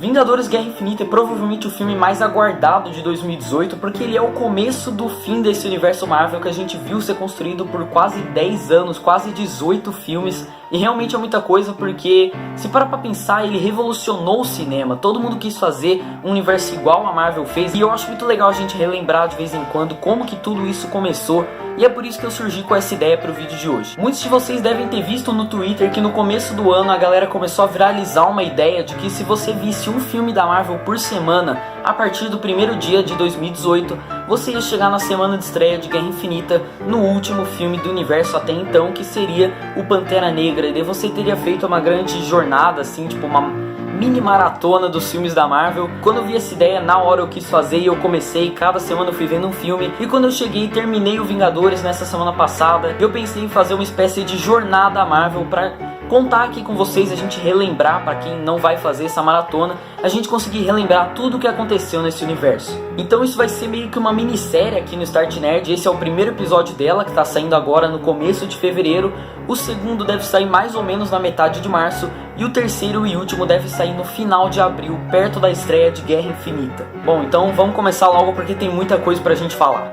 Vingadores Guerra Infinita é provavelmente o filme mais aguardado de 2018 porque ele é o começo do fim desse universo Marvel que a gente viu ser construído por quase 10 anos, quase 18 filmes. E realmente é muita coisa porque, se parar pra pensar, ele revolucionou o cinema. Todo mundo quis fazer um universo igual a Marvel fez. E eu acho muito legal a gente relembrar de vez em quando como que tudo isso começou. E é por isso que eu surgi com essa ideia para o vídeo de hoje. Muitos de vocês devem ter visto no Twitter que no começo do ano a galera começou a viralizar uma ideia de que se você visse um filme da Marvel por semana, a partir do primeiro dia de 2018, você ia chegar na semana de estreia de Guerra Infinita no último filme do universo até então, que seria o Pantera Negra. E daí você teria feito uma grande jornada, assim, tipo uma mini maratona dos filmes da Marvel. Quando eu vi essa ideia, na hora eu quis fazer e eu comecei, cada semana eu fui vendo um filme. E quando eu cheguei e terminei o Vingadores nessa semana passada, eu pensei em fazer uma espécie de jornada Marvel pra contar aqui com vocês, a gente relembrar, pra quem não vai fazer essa maratona, a gente conseguir relembrar tudo o que aconteceu nesse universo. Então isso vai ser meio que uma minissérie aqui no Start Nerd. Esse é o primeiro episódio dela, que tá saindo agora no começo de fevereiro. O segundo deve sair mais ou menos na metade de março. E o terceiro e último deve sair no final de abril, perto da estreia de Guerra Infinita. Bom, então vamos começar logo porque tem muita coisa pra gente falar.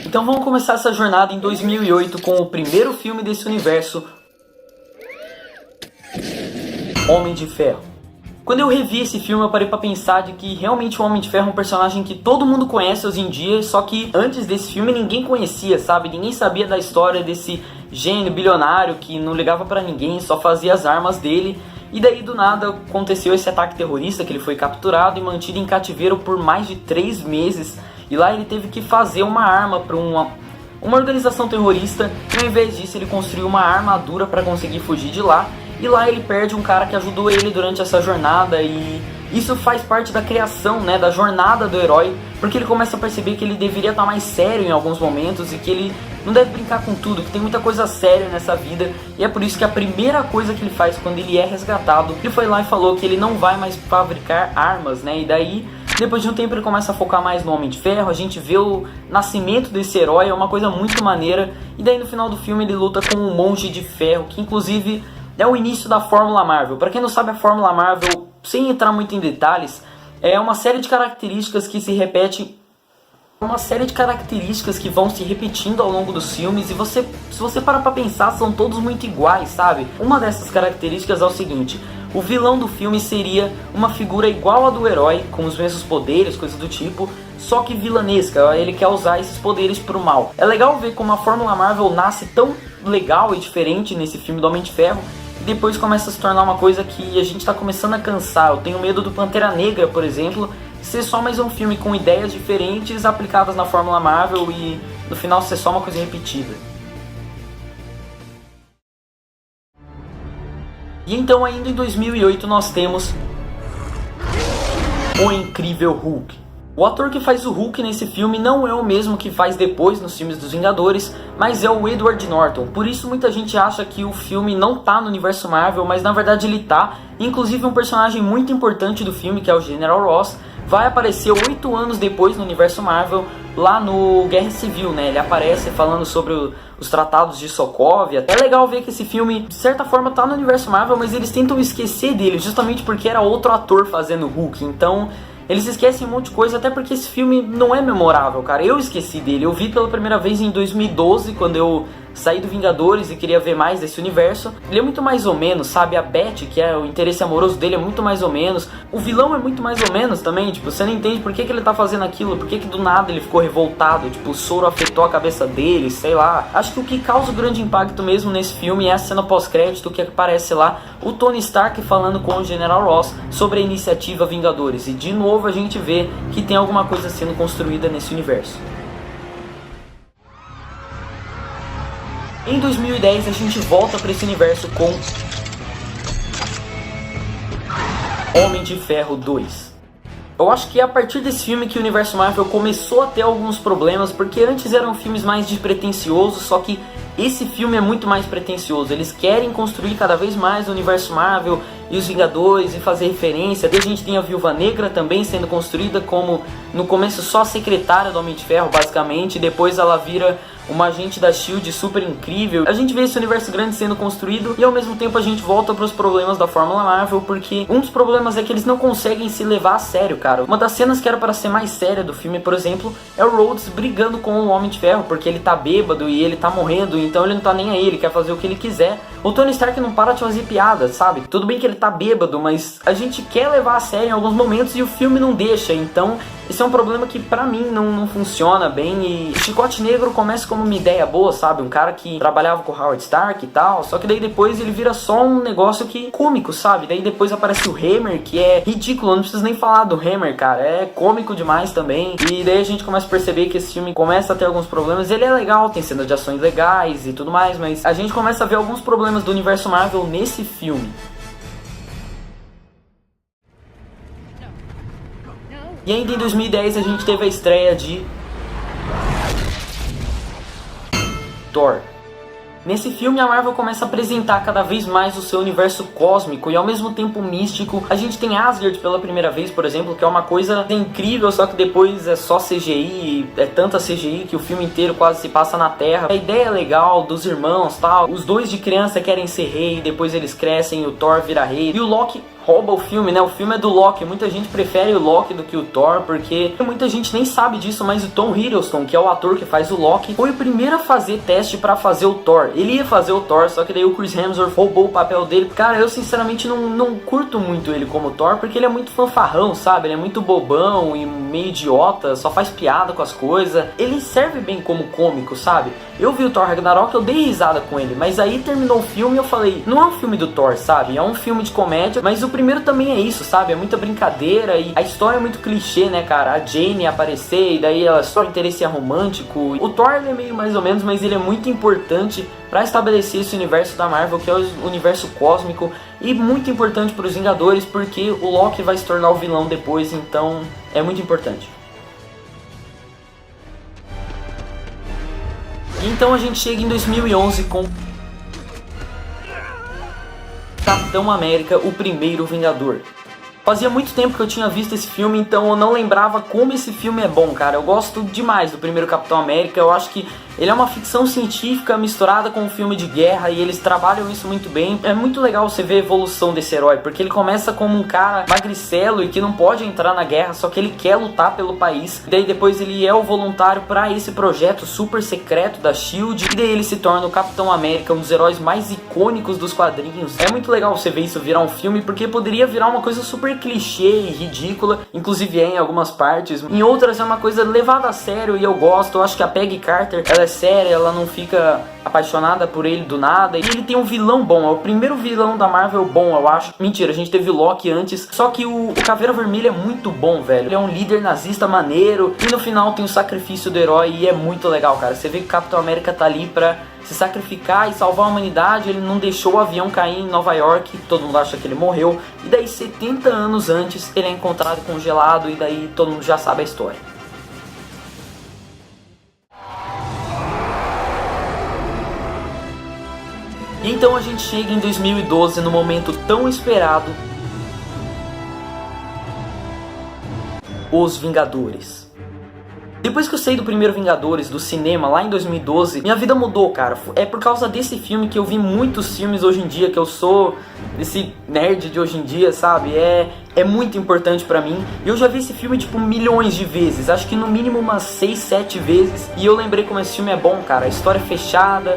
Então vamos começar essa jornada em 2008 com o primeiro filme desse universo, Homem de Ferro. Quando eu revi esse filme eu parei pra pensar de que realmente o Homem de Ferro é um personagem que todo mundo conhece hoje em dia, só que antes desse filme ninguém conhecia, sabe? Ninguém sabia da história desse gênio bilionário que não ligava pra ninguém, só fazia as armas dele. E daí do nada aconteceu esse ataque terrorista, que ele foi capturado e mantido em cativeiro por mais de 3 meses. E lá ele teve que fazer uma arma para uma organização terrorista. E ao invés disso ele construiu uma armadura para conseguir fugir de lá. E lá ele perde um cara que ajudou ele durante essa jornada. E isso faz parte da criação, né, da jornada do herói. Porque ele começa a perceber que ele deveria estar mais sério em alguns momentos. E que ele não deve brincar com tudo, que tem muita coisa séria nessa vida. E é por isso que a primeira coisa que ele faz quando ele é resgatado, ele foi lá e falou que ele não vai mais fabricar armas, né. E daí, depois de um tempo ele começa a focar mais no Homem de Ferro. A gente vê o nascimento desse herói, é uma coisa muito maneira. E daí no final do filme ele luta com um monge de ferro, que inclusive é o início da Fórmula Marvel. Pra quem não sabe, a Fórmula Marvel, sem entrar muito em detalhes, é uma série de características que se repete, uma série de características que vão se repetindo ao longo dos filmes. E se você parar pra pensar, são todos muito iguais, sabe? Uma dessas características é o seguinte: o vilão do filme seria uma figura igual a do herói, com os mesmos poderes, coisas do tipo, só que vilanesca. Ele quer usar esses poderes pro mal. É legal ver como a Fórmula Marvel nasce tão legal e diferente nesse filme do Homem de Ferro, e depois começa a se tornar uma coisa que a gente tá começando a cansar. Eu tenho medo do Pantera Negra, por exemplo, ser só mais um filme com ideias diferentes aplicadas na Fórmula Marvel e no final ser só uma coisa repetida. E então ainda em 2008 nós temos O Incrível Hulk. O ator que faz o Hulk nesse filme não é o mesmo que faz depois nos filmes dos Vingadores, mas é o Edward Norton. Por isso muita gente acha que o filme não tá no universo Marvel, mas na verdade ele tá. Inclusive um personagem muito importante do filme, que é o General Ross, vai aparecer 8 anos depois no universo Marvel, lá no Guerra Civil, né? Ele aparece falando sobre os tratados de Sokovia. É legal ver que esse filme, de certa forma, tá no universo Marvel, mas eles tentam esquecer dele, justamente porque era outro ator fazendo o Hulk. Então eles esquecem um monte de coisa, até porque esse filme não é memorável, cara. Eu esqueci dele, eu vi pela primeira vez em 2012, quando eu saí do Vingadores e queria ver mais desse universo. Ele é muito mais ou menos, sabe? A Beth, que é o interesse amoroso dele, é muito mais ou menos. O vilão é muito mais ou menos também, tipo, você não entende por que ele tá fazendo aquilo, por que do nada ele ficou revoltado, tipo, o soro afetou a cabeça dele, sei lá. Acho que o que causa o grande impacto mesmo nesse filme é a cena pós-crédito, que aparece lá o Tony Stark falando com o General Ross sobre a iniciativa Vingadores. E de novo a gente vê que tem alguma coisa sendo construída nesse universo. Em 2010 a gente volta para esse universo com Homem de Ferro 2. Eu acho que é a partir desse filme que o universo Marvel começou a ter alguns problemas, porque antes eram filmes mais despretensiosos, só que esse filme é muito mais pretensioso. Eles querem construir cada vez mais o universo Marvel e os Vingadores e fazer referência. Daí a gente tem a Viúva Negra também sendo construída como, no começo, só a secretária do Homem de Ferro, basicamente. Depois ela vira uma agente da SHIELD super incrível. A gente vê esse universo grande sendo construído e ao mesmo tempo a gente volta pros problemas da Fórmula Marvel, porque um dos problemas é que eles não conseguem se levar a sério, cara. Uma das cenas que era para ser mais séria do filme, por exemplo, é o Rhodes brigando com o Homem de Ferro, porque ele tá bêbado e ele tá morrendo, então ele não tá nem aí, ele quer fazer o que ele quiser. O Tony Stark não para de fazer piada, sabe? Tudo bem que ele tá bêbado, mas a gente quer levar a sério em alguns momentos e o filme não deixa, então esse é um problema que pra mim não funciona bem. E Chicote Negro começa como uma ideia boa, sabe? Um cara que trabalhava com o Howard Stark e tal, só que daí depois ele vira só um negócio que cômico, sabe? Daí depois aparece o Hammer, que é ridículo, eu não preciso nem falar do Hammer, cara, é cômico demais também. E daí a gente começa a perceber que esse filme começa a ter alguns problemas. Ele é legal, tem cenas de ações legais e tudo mais, mas a gente começa a ver alguns problemas do universo Marvel nesse filme. E ainda em 2010 a gente teve a estreia de Thor. Nesse filme a Marvel começa a apresentar cada vez mais o seu universo cósmico e ao mesmo tempo místico. A gente tem Asgard pela primeira vez, por exemplo, que é uma coisa incrível, só que depois é só CGI, é tanta CGI que o filme inteiro quase se passa na Terra. A ideia é legal dos irmãos, tal. Os dois de criança querem ser rei, depois eles crescem e o Thor vira rei. E o Loki rouba o filme, né? O filme é do Loki. Muita gente prefere o Loki do que o Thor, porque muita gente nem sabe disso, mas o Tom Hiddleston, que é o ator que faz o Loki, foi o primeiro a fazer teste pra fazer o Thor. Ele ia fazer o Thor, só que daí o Chris Hemsworth roubou o papel dele. Cara, eu sinceramente não curto muito ele como Thor, porque ele é muito fanfarrão, sabe? Ele é muito bobão e meio idiota, só faz piada com as coisas. Ele serve bem como cômico, sabe? Eu vi o Thor Ragnarok, eu dei risada com ele, mas aí terminou o filme e eu falei, não é um filme do Thor, sabe? É um filme de comédia, mas o primeiro também é isso, sabe? É muita brincadeira e a história é muito clichê, né, cara? A Jane aparecer e daí ela só interesse romântico. O Thor ele é meio mais ou menos, mas ele é muito importante pra estabelecer esse universo da Marvel, que é o universo cósmico, e muito importante pros Vingadores, porque o Loki vai se tornar o vilão depois, então é muito importante. Então a gente chega em 2011 com Capitão América, o primeiro Vingador. Fazia muito tempo que eu tinha visto esse filme, então eu não lembrava como esse filme é bom, cara. Eu gosto demais do primeiro Capitão América, eu acho que ele é uma ficção científica misturada com um filme de guerra e eles trabalham isso muito bem. É muito legal você ver a evolução desse herói, porque ele começa como um cara magricelo e que não pode entrar na guerra, só que ele quer lutar pelo país. E daí depois ele é o voluntário para esse projeto super secreto da SHIELD, e daí ele se torna o Capitão América, um dos heróis mais icônicos dos quadrinhos. É muito legal você ver isso virar um filme, porque poderia virar uma coisa super clichê e ridícula, inclusive é em algumas partes. Em outras é uma coisa levada a sério e eu gosto. Eu acho que a Peggy Carter, ela é séria, ela não fica apaixonada por ele do nada. E ele tem um vilão bom, é o primeiro vilão da Marvel bom, eu acho. Mentira, a gente teve o Loki antes, só que o Caveira Vermelha é muito bom, velho. Ele é um líder nazista maneiro, e no final tem o sacrifício do herói e é muito legal, cara. Você vê que o Capitão América tá ali pra se sacrificar e salvar a humanidade. Ele não deixou o avião cair em Nova York, todo mundo acha que ele morreu, e daí 70 anos antes ele é encontrado congelado, e daí todo mundo já sabe a história. E então a gente chega em 2012 no momento tão esperado: Os Vingadores. Depois que eu saí do primeiro Vingadores, do cinema, lá em 2012, minha vida mudou, cara. É por causa desse filme que eu vi muitos filmes hoje em dia, que eu sou esse nerd de hoje em dia, sabe? É muito importante pra mim. E eu já vi esse filme, tipo, milhões de vezes. Acho que no mínimo umas 6, 7 vezes. E eu lembrei como esse filme é bom, cara. A história é fechada,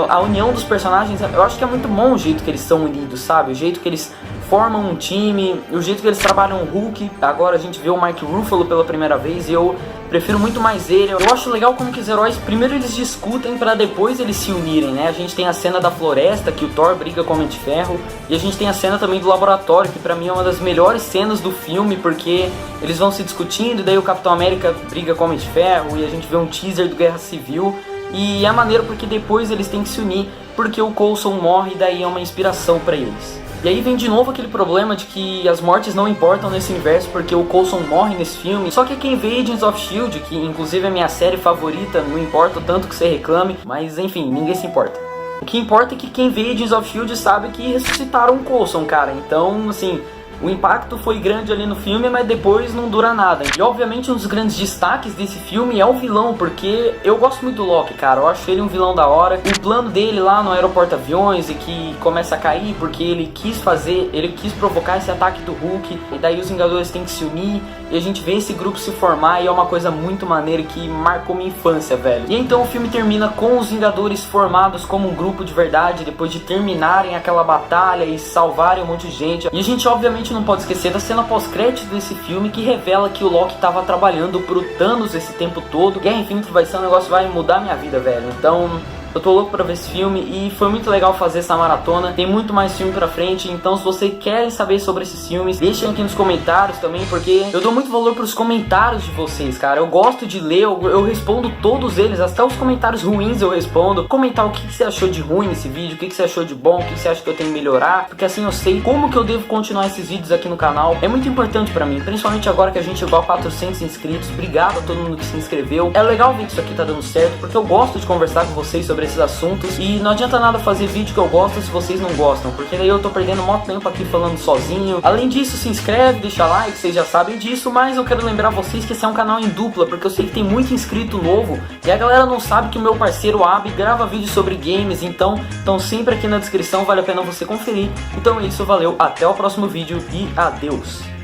a união dos personagens. Eu acho que é muito bom o jeito que eles são unidos, sabe? O jeito que eles formam um time, o jeito que eles trabalham o Hulk. Agora a gente vê o Mark Ruffalo pela primeira vez e eu prefiro muito mais ele. Eu acho legal como que os heróis, primeiro eles discutem pra depois eles se unirem, né? A gente tem a cena da floresta, que o Thor briga com o Homem de Ferro, e a gente tem a cena também do laboratório, que pra mim é uma das melhores cenas do filme, porque eles vão se discutindo, e daí o Capitão América briga com o Homem de Ferro, e a gente vê um teaser do Guerra Civil, e é maneiro porque depois eles têm que se unir, porque o Coulson morre, e daí é uma inspiração pra eles. E aí vem de novo aquele problema de que as mortes não importam nesse universo, porque o Coulson morre nesse filme. Só que quem vê Agents of S.H.I.E.L.D., que inclusive é a minha série favorita, não importa o tanto que você reclame, mas enfim, ninguém se importa. O que importa é que quem vê Agents of S.H.I.E.L.D. sabe que ressuscitaram o Coulson, cara. Então, assim, O impacto foi grande ali no filme, mas depois não dura nada. E obviamente um dos grandes destaques desse filme é o vilão, porque eu gosto muito do Loki, cara. Eu acho ele um vilão da hora. O plano dele lá no aeroporto aviões e que começa a cair porque ele quis provocar esse ataque do Hulk, e daí os Vingadores têm que se unir, e a gente vê esse grupo se formar, e é uma coisa muito maneira que marcou minha infância, velho. E então o filme termina com os Vingadores formados como um grupo de verdade, depois de terminarem aquela batalha e salvarem um monte de gente. E a gente obviamente não pode esquecer da cena pós-crédito desse filme, que revela que o Loki estava trabalhando pro Thanos esse tempo todo. Guerra Infinita vai ser um negócio que vai mudar minha vida, velho. Então eu tô louco pra ver esse filme e foi muito legal fazer essa maratona. Tem muito mais filme pra frente, então se vocês querem saber sobre esses filmes, deixem aqui nos comentários também, porque eu dou muito valor pros comentários de vocês, cara. Eu gosto de ler, eu respondo todos eles, até os comentários ruins eu respondo. Comentar o que você achou de ruim nesse vídeo, o que você achou de bom, o que você acha que eu tenho que melhorar, porque assim eu sei como que eu devo continuar esses vídeos aqui no canal. É muito importante pra mim, principalmente agora que a gente chegou a 400 inscritos. Obrigado a todo mundo que se inscreveu. É legal ver que isso aqui tá dando certo, porque eu gosto de conversar com vocês sobre esses assuntos, e não adianta nada fazer vídeo que eu gosto se vocês não gostam, porque daí eu tô perdendo muito tempo aqui falando sozinho. Além disso, se inscreve, deixa like, vocês já sabem disso, mas eu quero lembrar vocês que esse é um canal em dupla, porque eu sei que tem muito inscrito novo, e a galera não sabe que o meu parceiro Abi grava vídeos sobre games, então estão sempre aqui na descrição, vale a pena você conferir. Então é isso, valeu, até o próximo vídeo e adeus!